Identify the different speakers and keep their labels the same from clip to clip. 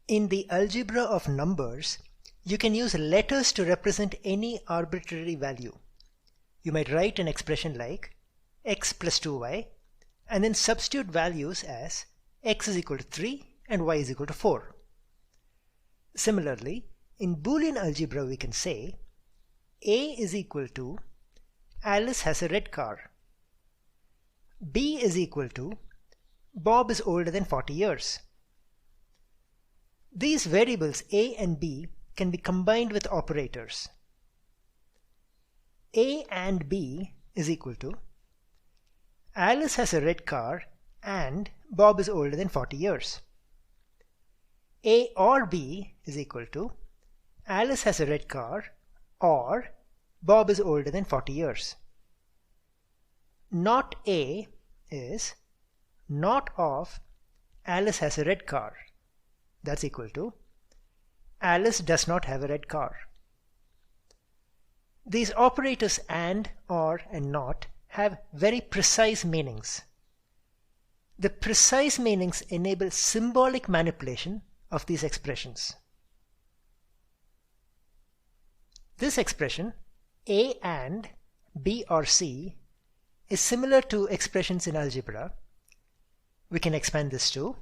Speaker 1: In the algebra of numbers, you can use letters to represent any arbitrary value. You might write an expression like x plus 2y and then substitute values as x is equal to 3 and y is equal to 4. Similarly, in Boolean algebra we can say A is equal to Alice has a red car. B is equal to Bob is older than 40 years. These variables A and B can be combined with operators. A and B is equal to Alice has a red car and Bob is older than 40 years. A or B is equal to Alice has a red car or Bob is older than 40 years. Not A is not of Alice has a red car. That's equal to Alice does not have a red car. These operators and, or, and not have very precise meanings. The precise meanings enable symbolic manipulation of these expressions. This expression A and B or C is similar to expressions in algebra. We can expand this to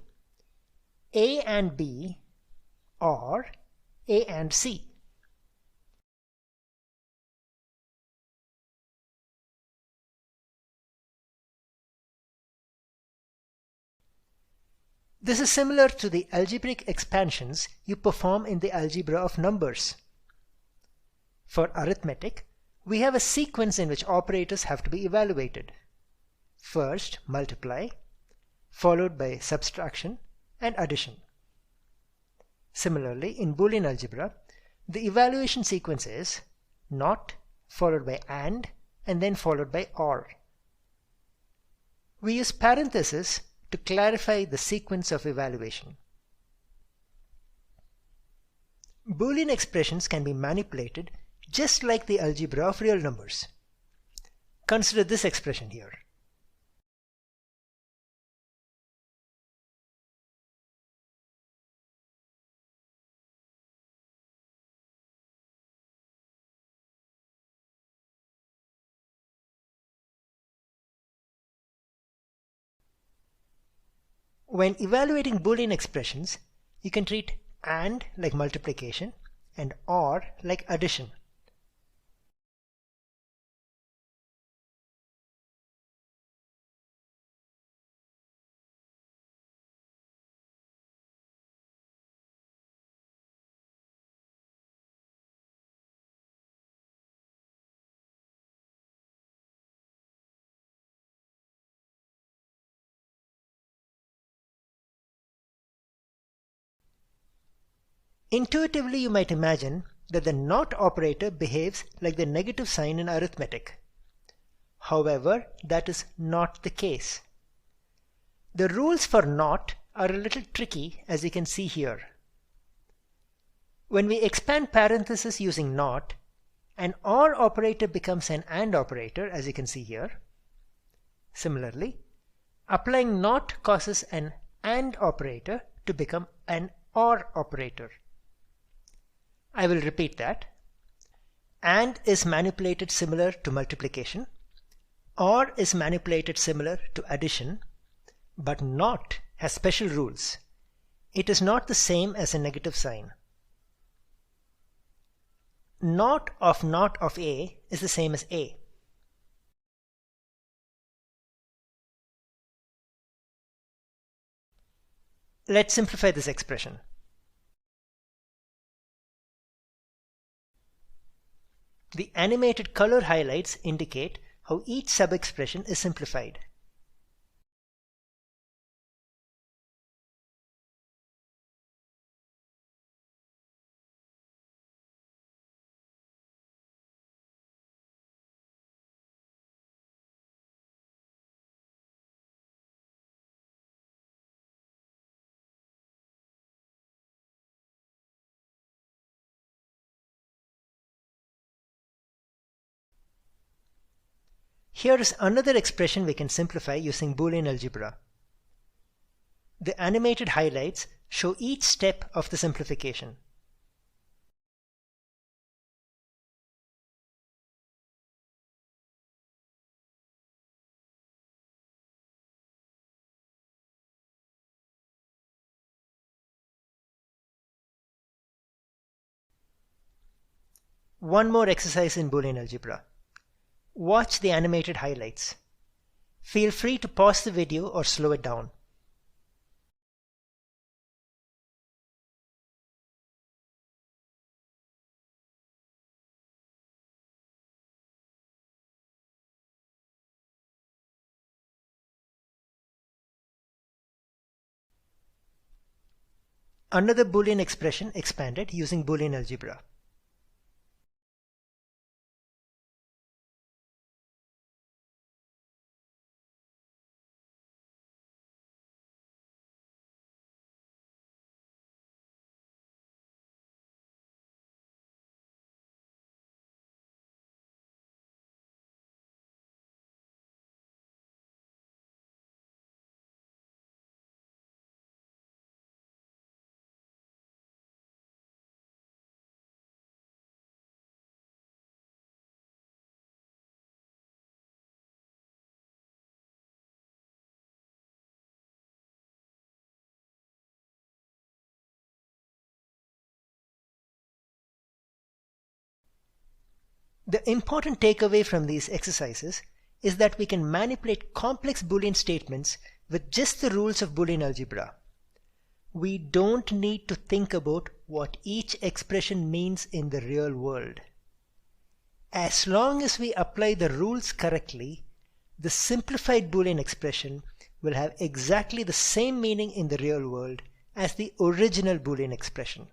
Speaker 1: A and B or A and C. This is similar to the algebraic expansions you perform in the algebra of numbers. For arithmetic, we have a sequence in which operators have to be evaluated. First, multiply, followed by subtraction and addition. Similarly, in Boolean algebra, the evaluation sequence is not, followed by and then followed by or. We use parentheses to clarify the sequence of evaluation. Boolean expressions can be manipulated just like the algebra of real numbers. Consider this expression here. When evaluating Boolean expressions, you can treat AND like multiplication and OR like addition. Intuitively, you might imagine that the not operator behaves like the negative sign in arithmetic. However, that is not the case. The rules for not are a little tricky, as you can see here. When we expand parentheses using not, an OR operator becomes an AND operator, as you can see here. Similarly, applying not causes an AND operator to become an OR operator. I will repeat that. AND is manipulated similar to multiplication. OR is manipulated similar to addition, but NOT has special rules. It is not the same as a negative sign. Not of A is the same as A. Let's simplify this expression. The animated color highlights indicate how each sub-expression is simplified. Here is another expression we can simplify using Boolean algebra. The animated highlights show each step of the simplification. One more exercise in Boolean algebra. Watch the animated highlights. Feel free to pause the video or slow it down. Another Boolean expression expanded using Boolean algebra. The important takeaway from these exercises is that we can manipulate complex Boolean statements with just the rules of Boolean algebra. We don't need to think about what each expression means in the real world. As long as we apply the rules correctly, the simplified Boolean expression will have exactly the same meaning in the real world as the original Boolean expression.